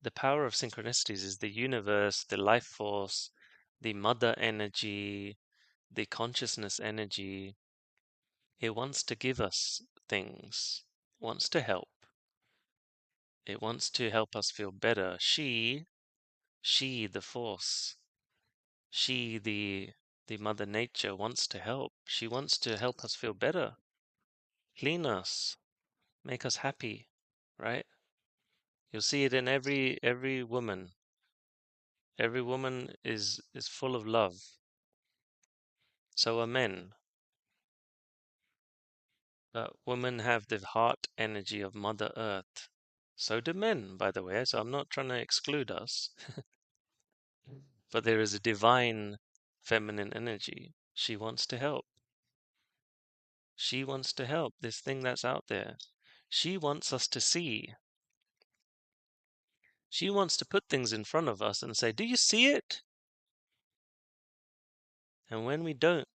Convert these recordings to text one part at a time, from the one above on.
The power of synchronicities is the universe, the life force, the mother energy, the consciousness energy. It wants to give us things, wants to help. It wants to help us feel better. She, the force, she, the mother nature wants to help. She wants to help us feel better, clean us, make us happy, right? You'll see it in every woman. Every woman is full of love. So are men. But women have the heart energy of Mother Earth. So do men, by the way. So I'm not trying to exclude us. But there is a divine feminine energy. She wants to help. She wants to help this thing that's out there. She wants us to see. She wants to put things in front of us and say, "Do you see it?" And when we don't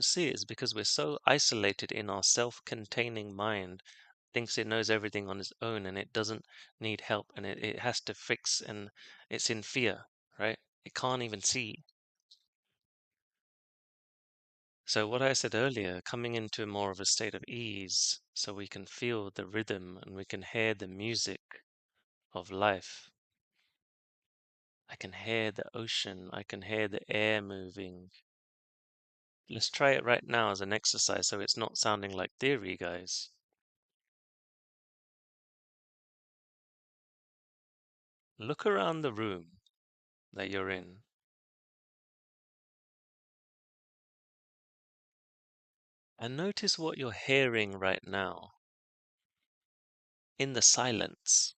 see it, it's because we're so isolated in our self-containing mind, thinks it knows everything on its own and it doesn't need help and it has to fix and it's in fear, right? It can't even see. So what I said earlier, coming into more of a state of ease so we can feel the rhythm and we can hear the music of life. I can hear the ocean, I can hear the air moving. Let's try it right now as an exercise so it's not sounding like theory, guys. Look around the room that you're in and notice what you're hearing right now in the silence.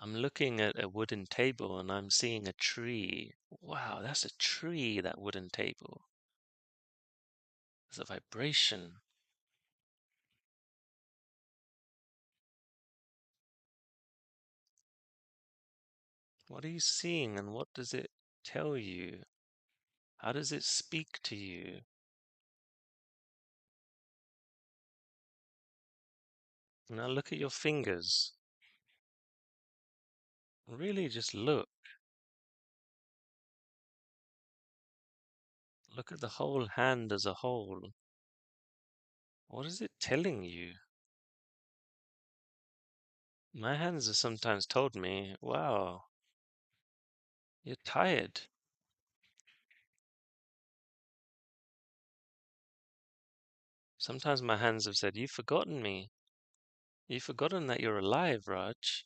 I'm looking at a wooden table and I'm seeing a tree. Wow, that's a tree, that wooden table. There's a vibration. What are you seeing and what does it tell you? How does it speak to you? Now look at your fingers. Really just look. Look at the whole hand as a whole. What is it telling you? My hands have sometimes told me, wow, you're tired. Sometimes my hands have said, you've forgotten me. You've forgotten that you're alive, Raj.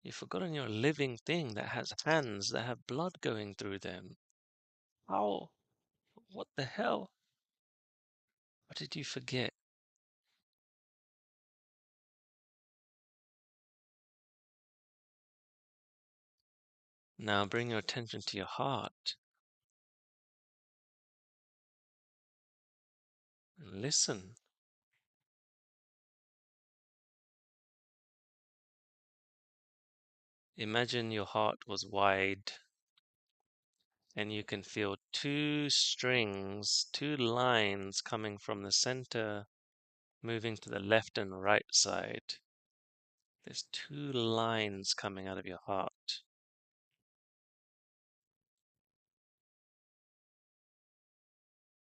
You've forgotten you're a living thing that has hands that have blood going through them. How? What the hell? What did you forget? Now bring your attention to your heart and listen. Imagine your heart was wide and you can feel two strings, two lines coming from the center, moving to the left and right side. There's two lines coming out of your heart.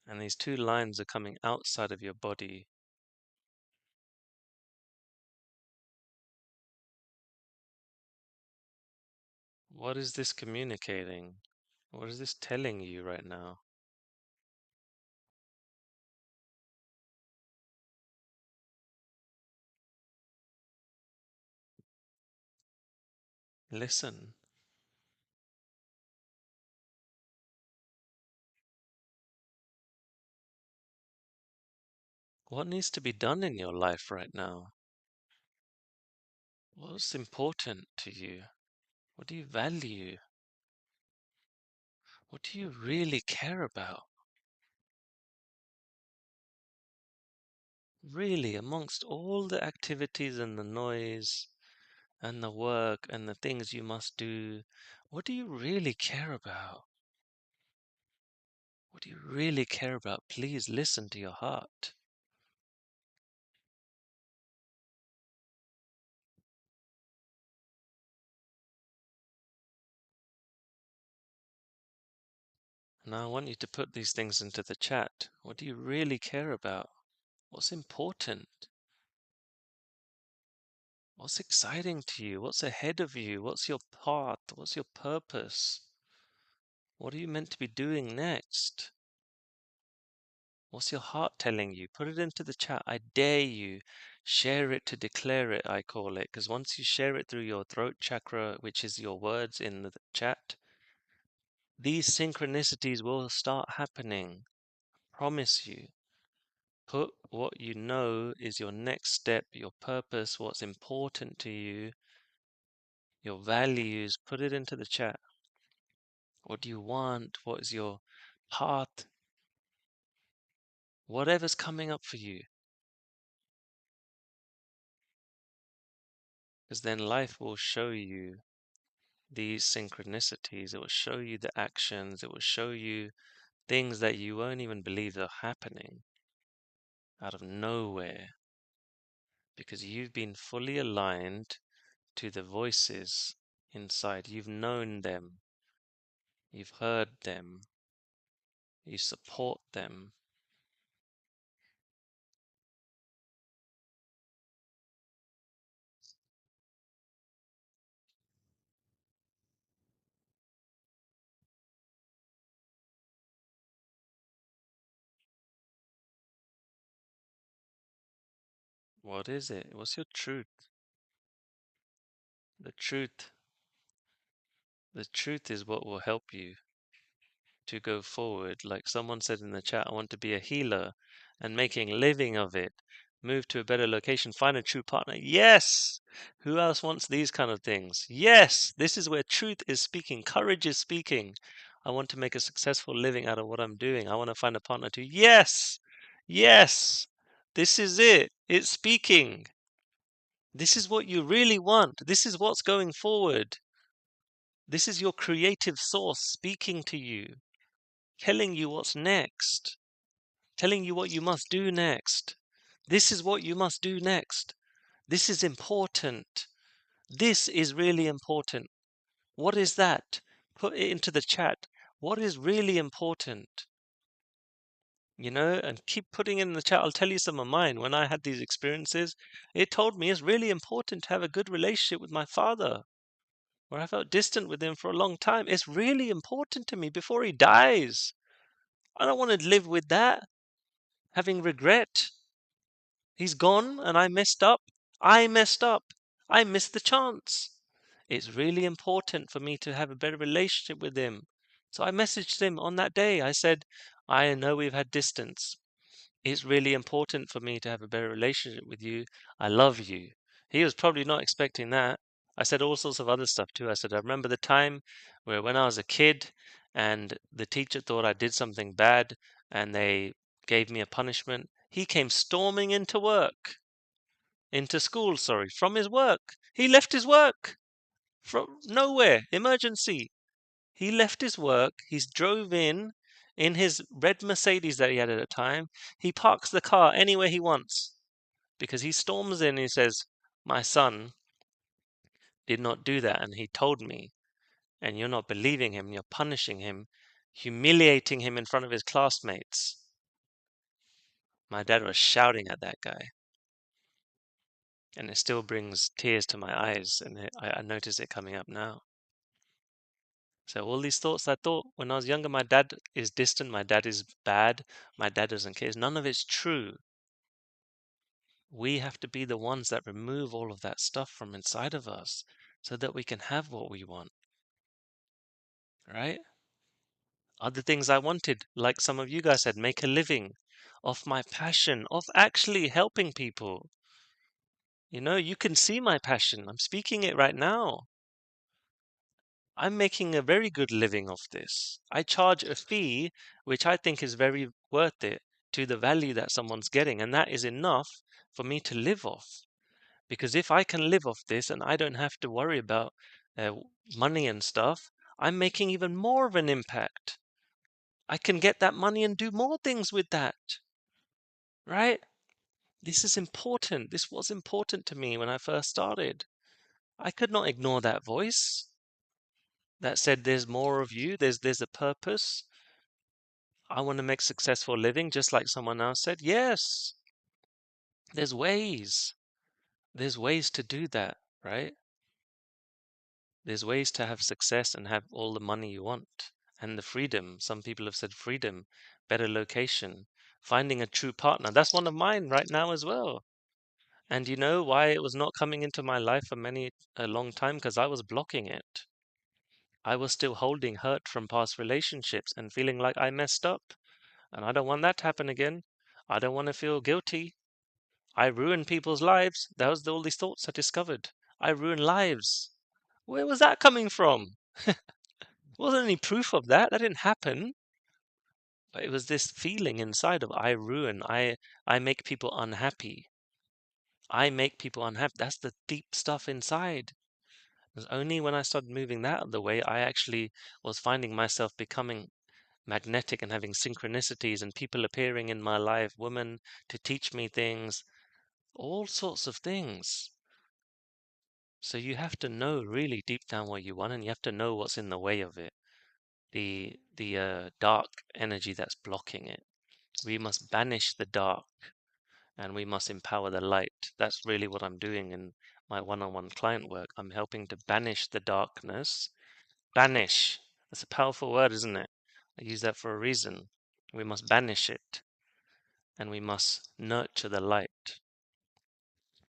And these two lines are coming outside of your body. What is this communicating? What is this telling you right now? Listen. What needs to be done in your life right now? What's important to you? What do you value? What do you really care about? Really, amongst all the activities and the noise and the work and the things you must do, what do you really care about? What do you really care about? Please listen to your heart. Now I want you to put these things into the chat. What do you really care about? What's important? What's exciting to you? What's ahead of you? What's your path? What's your purpose? What are you meant to be doing next? What's your heart telling you? Put it into the chat. I dare you. Share it to declare it, I call it. Because once you share it through your throat chakra, which is your words in the chat, these synchronicities will start happening. Promise you. Put what you know is your next step, your purpose, what's important to you, your values. Put it into the chat. What do you want? What is your path? Whatever's coming up for you. Because then life will show you these synchronicities. It will show you the actions. It will show you things that you won't even believe are happening out of nowhere. Because you've been fully aligned to the voices inside. You've known them. You've heard them. You support them. What is it? What's your truth? The truth. The truth is what will help you to go forward. Like someone said in the chat, I want to be a healer and making a living of it. Move to a better location, find a true partner. Yes! Who else wants these kind of things? Yes! This is where truth is speaking, courage is speaking. I want to make a successful living out of what I'm doing. I want to find a partner too. Yes! Yes! This is it. It's speaking. This is what you really want. This is what's going forward. This is your creative source speaking to you, telling you what's next, telling you what you must do next. This is what you must do next. This is important. This is really important. What is that? Put it into the chat. What is really important? And keep putting it in the chat. I'll tell you some of mine. When I had these experiences, it told me it's really important to have a good relationship with my father, where I felt distant with him for a long time. It's really important to me before he dies. I don't want to live with that, having regret. He's gone and I messed up. I messed up. I missed the chance. It's really important for me to have a better relationship with him. So I messaged him on that day. I said, I know we've had distance. It's really important for me to have a better relationship with you. I love you. He was probably not expecting that. I said all sorts of other stuff too. I said, I remember the time where when I was a kid and the teacher thought I did something bad and they gave me a punishment. He came storming into school, sorry, from his work. He left his work from nowhere, emergency. He left his work. He drove in his red Mercedes that he had at the time. He parks the car anywhere he wants because he storms in and he says, my son did not do that. And he told me, and you're not believing him. You're punishing him, humiliating him in front of his classmates. My dad was shouting at that guy. And it still brings tears to my eyes. And I notice it coming up now. So all these thoughts I thought when I was younger, my dad is distant, my dad is bad, my dad doesn't care. None of it's true. We have to be the ones that remove all of that stuff from inside of us so that we can have what we want, right? Other things I wanted, like some of you guys said, make a living off my passion, of actually helping people. You can see my passion. I'm speaking it right now. I'm making a very good living off this. I charge a fee, which I think is very worth it to the value that someone's getting, and that is enough for me to live off. Because if I can live off this and I don't have to worry about uh, money and stuff, I'm making even more of an impact. I can get that money and do more things with that, right? This is important. This was important to me when I first started. I could not ignore that voice that said there's more of you, there's a purpose. I want to make successful living, just like someone else said. Yes, there's ways. There's ways to do that, right? There's ways to have success and have all the money you want and the freedom. Some people have said freedom, better location, finding a true partner. That's one of mine right now as well. And you know why it was not coming into my life for a long time? Because I was blocking it. I was still holding hurt from past relationships and feeling like I messed up. And I don't want that to happen again. I don't want to feel guilty. I ruined people's lives. That was all these thoughts I discovered. I ruined lives. Where was that coming from? Wasn't any proof of that. That didn't happen. But it was this feeling inside of I ruin. I make people unhappy. I make people unhappy. That's the deep stuff inside. It was only when I started moving that out of the way, I actually was finding myself becoming magnetic and having synchronicities and people appearing in my life, women to teach me things, all sorts of things. So you have to know really deep down what you want, and you have to know what's in the way of it. The dark energy that's blocking it. We must banish the dark and we must empower the light. That's really what I'm doing in my one-on-one client work. I'm helping to banish the darkness. Banish. That's a powerful word, isn't it? I use that for a reason. We must banish it and we must nurture the light.